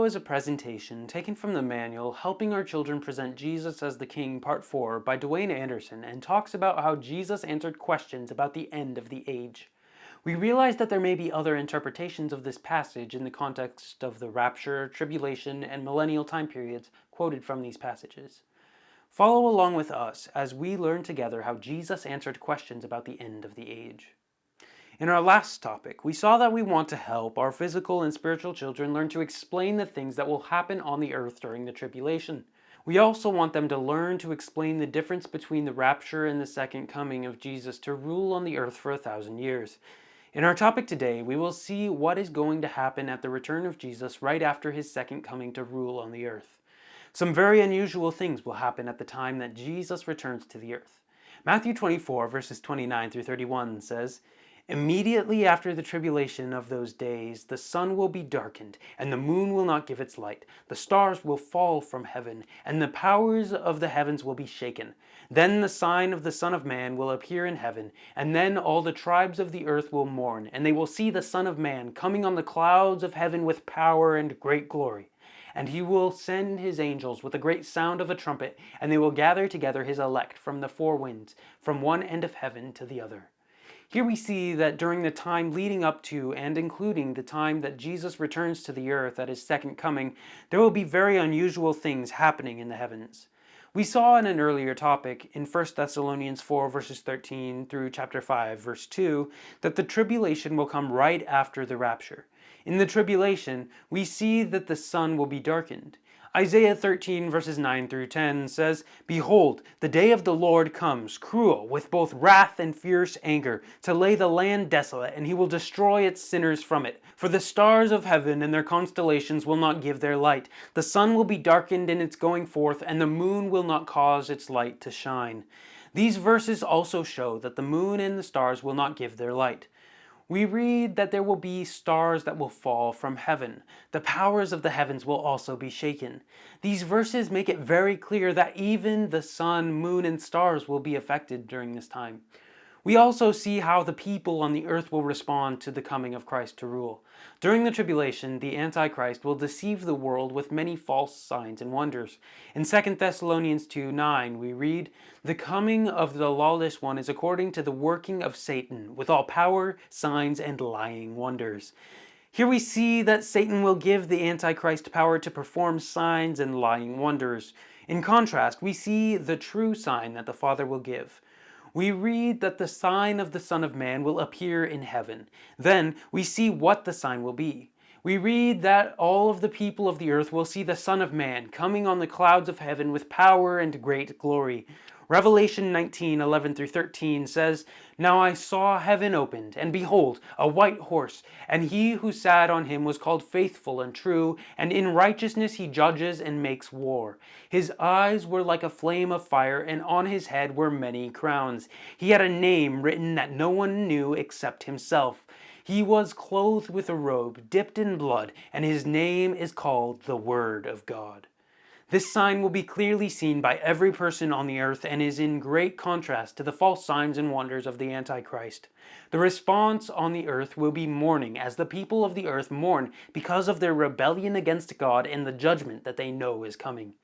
video is a presentation taken from the manual Helping Our Children Present Jesus as the King Part 4 by Dwayne Anderson, and talks about how Jesus answered questions about the end of the age. We realize that there may be other interpretations of this passage in the context of the rapture, tribulation, and millennial time periods quoted from these passages. Follow along with us as we learn together how Jesus answered questions about the end of the age. In our last topic, we saw that we want to help our physical and spiritual children learn to explain the things that will happen on the earth during the tribulation. We also want them to learn to explain the difference between the rapture and the second coming of Jesus to rule on the earth for 1,000 years. In our topic today, we will see what is going to happen at the return of Jesus right after his second coming to rule on the earth. Some very unusual things will happen at the time that Jesus returns to the earth. Matthew 24, verses 29 through 31 says, "Immediately after the tribulation of those days, the sun will be darkened, and the moon will not give its light. The stars will fall from heaven, and the powers of the heavens will be shaken. Then the sign of the Son of Man will appear in heaven, and then all the tribes of the earth will mourn, and they will see the Son of Man coming on the clouds of heaven with power and great glory. And he will send his angels with a great sound of a trumpet, and they will gather together his elect from the four winds, from one end of heaven to the other." Here we see that during the time leading up to and including the time that Jesus returns to the earth at his second coming, there will be very unusual things happening in the heavens. We saw in an earlier topic, in 1 Thessalonians 4 verses 13 through chapter 5 verse 2, that the tribulation will come right after the rapture. In the tribulation, we see that the sun will be darkened. Isaiah 13 verses 9 through 10 says, "Behold, the day of the Lord comes, cruel, with both wrath and fierce anger, to lay the land desolate, and he will destroy its sinners from it. For the stars of heaven and their constellations will not give their light. The sun will be darkened in its going forth, and the moon will not cause its light to shine." These verses also show that the moon and the stars will not give their light. We read that there will be stars that will fall from heaven. The powers of the heavens will also be shaken. These verses make it very clear that even the sun, moon, and stars will be affected during this time. We also see how the people on the earth will respond to the coming of Christ to rule. During the tribulation, the Antichrist will deceive the world with many false signs and wonders. In 2 Thessalonians 2:9, we read, "The coming of the lawless one is according to the working of Satan, with all power, signs, and lying wonders." Here we see that Satan will give the Antichrist power to perform signs and lying wonders. In contrast, we see the true sign that the Father will give. We read that the sign of the Son of Man will appear in heaven. Then we see what the sign will be. We read that all of the people of the earth will see the Son of Man coming on the clouds of heaven with power and great glory. Revelation 19:11 through 13 says, "Now I saw heaven opened, and behold, a white horse, and he who sat on him was called Faithful and True, and in righteousness he judges and makes war. His eyes were like a flame of fire, and on his head were many crowns. He had a name written that no one knew except himself. He was clothed with a robe dipped in blood, and his name is called the Word of God." This sign will be clearly seen by every person on the earth and is in great contrast to the false signs and wonders of the Antichrist. The response on the earth will be mourning, as the people of the earth mourn because of their rebellion against God and the judgment that they know is coming.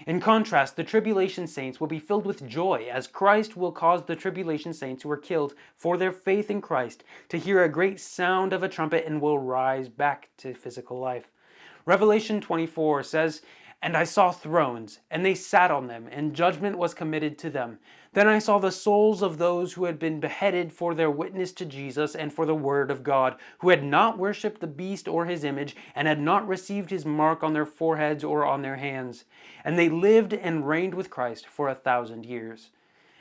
In contrast, the tribulation saints will be filled with joy, as Christ will cause the tribulation saints who are killed for their faith in Christ to hear a great sound of a trumpet and will rise back to physical life. Revelation 24 says, "And I saw thrones, and they sat on them, and judgment was committed to them. Then I saw the souls of those who had been beheaded for their witness to Jesus and for the word of God, who had not worshipped the beast or his image, and had not received his mark on their foreheads or on their hands. And they lived and reigned with Christ for 1,000 years."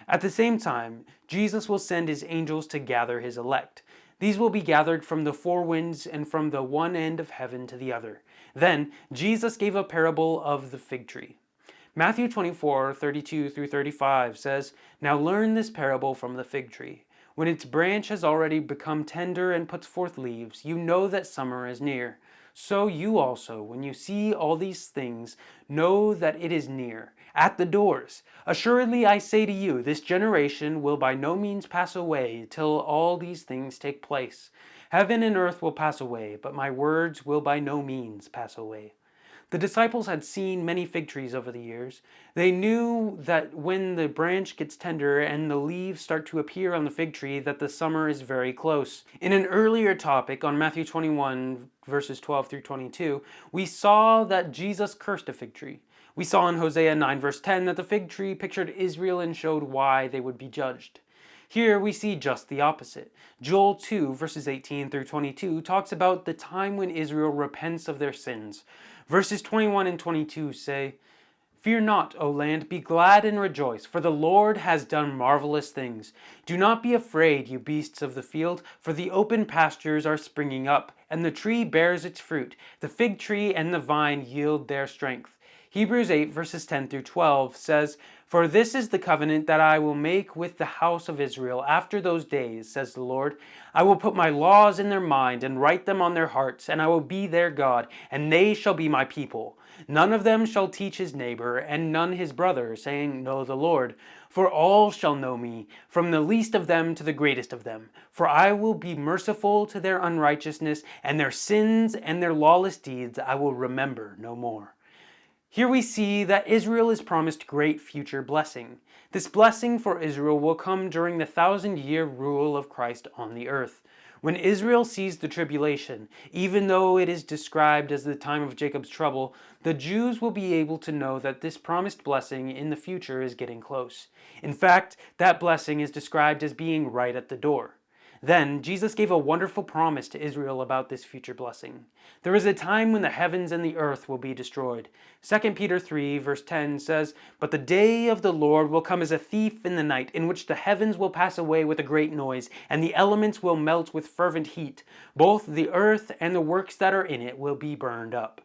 At the same time, Jesus will send his angels to gather his elect. These will be gathered from the four winds and from the one end of heaven to the other. Then Jesus gave a parable of the fig tree. Matthew 24:32 through 35 says, "Now learn this parable from the fig tree. When its branch has already become tender and puts forth leaves, you know that summer is near. So you also, when you see all these things, know that it is near, at the doors. Assuredly I say to you, this generation will by no means pass away till all these things take place. Heaven and earth will pass away, but my words will by no means pass away." The disciples had seen many fig trees over the years. They knew that when the branch gets tender and the leaves start to appear on the fig tree, that the summer is very close. In an earlier topic on Matthew 21, verses 12 through 22, we saw that Jesus cursed a fig tree. We saw in Hosea 9, verse 10, that the fig tree pictured Israel and showed why they would be judged. Here we see just the opposite. Joel 2, verses 18 through 22, talks about the time when Israel repents of their sins. Verses 21 and 22 say, "Fear not, O land, be glad and rejoice, for the Lord has done marvelous things. Do not be afraid, you beasts of the field, for the open pastures are springing up, and the tree bears its fruit. The fig tree and the vine yield their strength." Hebrews 8, verses 10 through 12 says, "For this is the covenant that I will make with the house of Israel after those days, says the Lord. I will put my laws in their mind and write them on their hearts, and I will be their God, and they shall be my people. None of them shall teach his neighbor, and none his brother, saying, Know the Lord. For all shall know me, from the least of them to the greatest of them. For I will be merciful to their unrighteousness, and their sins and their lawless deeds I will remember no more." Here we see that Israel is promised great future blessing. This blessing for Israel will come during the 1,000-year rule of Christ on the earth. When Israel sees the tribulation, even though it is described as the time of Jacob's trouble, the Jews will be able to know that this promised blessing in the future is getting close. In fact, that blessing is described as being right at the door. Then Jesus gave a wonderful promise to Israel about this future blessing. There is a time when the heavens and the earth will be destroyed. 2 Peter 3 verse 10 says, "But the day of the Lord will come as a thief in the night, in which the heavens will pass away with a great noise, and the elements will melt with fervent heat. Both the earth and the works that are in it will be burned up."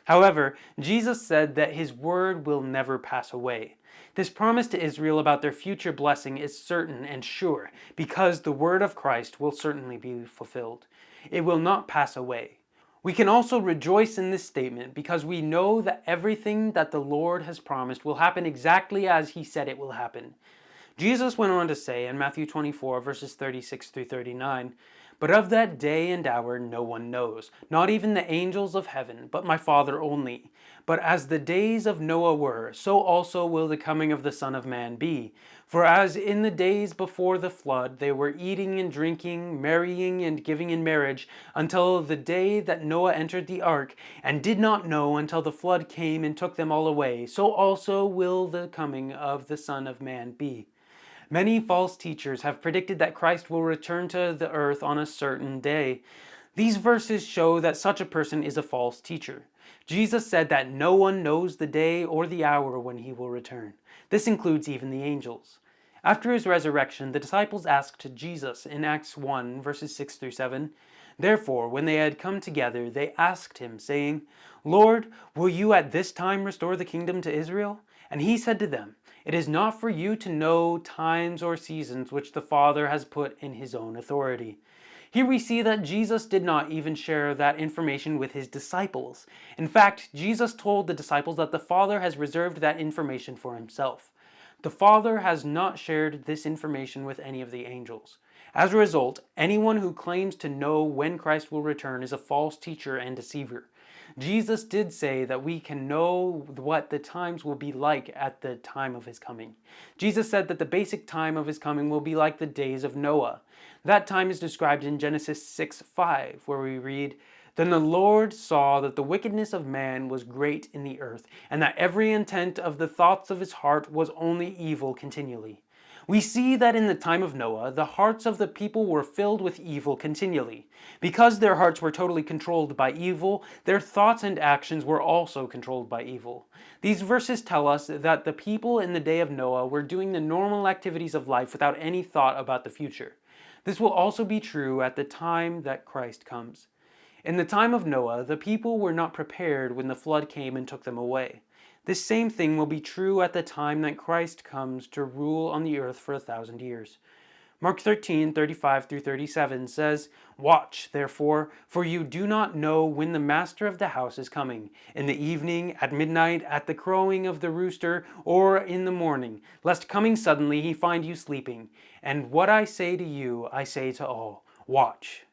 However, Jesus said that his word will never pass away. This promise to Israel about their future blessing is certain and sure, because the word of Christ will certainly be fulfilled. It will not pass away. We can also rejoice in this statement because we know that everything that the Lord has promised will happen exactly as he said it will happen. Jesus went on to say in Matthew 24, verses 36 through 39, "But of that day and hour no one knows, not even the angels of heaven, but my Father only. But as the days of Noah were, so also will the coming of the Son of Man be. For as in the days before the flood they were eating and drinking, marrying and giving in marriage, until the day that Noah entered the ark, and did not know until the flood came and took them all away, so also will the coming of the Son of Man be." Many false teachers have predicted that Christ will return to the earth on a certain day. These verses show that such a person is a false teacher. Jesus said that no one knows the day or the hour when he will return. This includes even the angels. After his resurrection, the disciples asked Jesus in Acts 1, verses 6 through 7, "Therefore, when they had come together, they asked him, saying, Lord, will you at this time restore the kingdom to Israel? And he said to them, It is not for you to know times or seasons which the Father has put in his own authority." Here we see that Jesus did not even share that information with his disciples. In fact, Jesus told the disciples that the Father has reserved that information for himself. The Father has not shared this information with any of the angels. As a result, anyone who claims to know when Christ will return is a false teacher and deceiver. Jesus did say that we can know what the times will be like at the time of his coming. Jesus said that the basic time of his coming will be like the days of Noah. That time is described in Genesis 6:5, where we read, "Then the Lord saw that the wickedness of man was great in the earth, and that every intent of the thoughts of his heart was only evil continually." We see that in the time of Noah, the hearts of the people were filled with evil continually. Because their hearts were totally controlled by evil, their thoughts and actions were also controlled by evil. These verses tell us that the people in the day of Noah were doing the normal activities of life without any thought about the future. This will also be true at the time that Christ comes. In the time of Noah, the people were not prepared when the flood came and took them away. This same thing will be true at the time that Christ comes to rule on the earth for 1,000 years. Mark 13:35 through 37 says, "Watch, therefore, for you do not know when the master of the house is coming, in the evening, at midnight, at the crowing of the rooster, or in the morning, lest coming suddenly he find you sleeping. And what I say to you, I say to all, watch."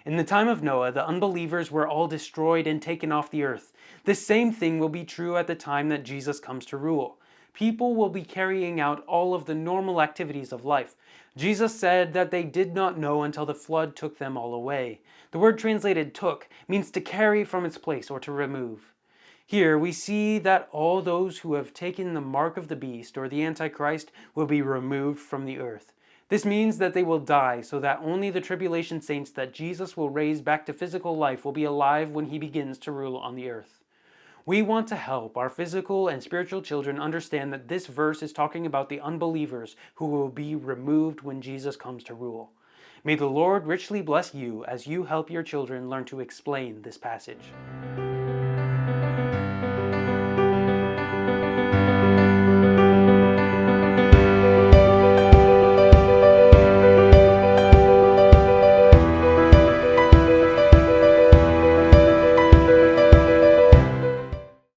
In the time of Noah, the unbelievers were all destroyed and taken off the earth. This same thing will be true at the time that Jesus comes to rule. People will be carrying out all of the normal activities of life. Jesus said that they did not know until the flood took them all away. The word translated took means to carry from its place or to remove. Here we see that all those who have taken the mark of the beast or the Antichrist will be removed from the earth. This means that they will die so that only the tribulation saints that Jesus will raise back to physical life will be alive when he begins to rule on the earth. We want to help our physical and spiritual children understand that this verse is talking about the unbelievers who will be removed when Jesus comes to rule. May the Lord richly bless you as you help your children learn to explain this passage.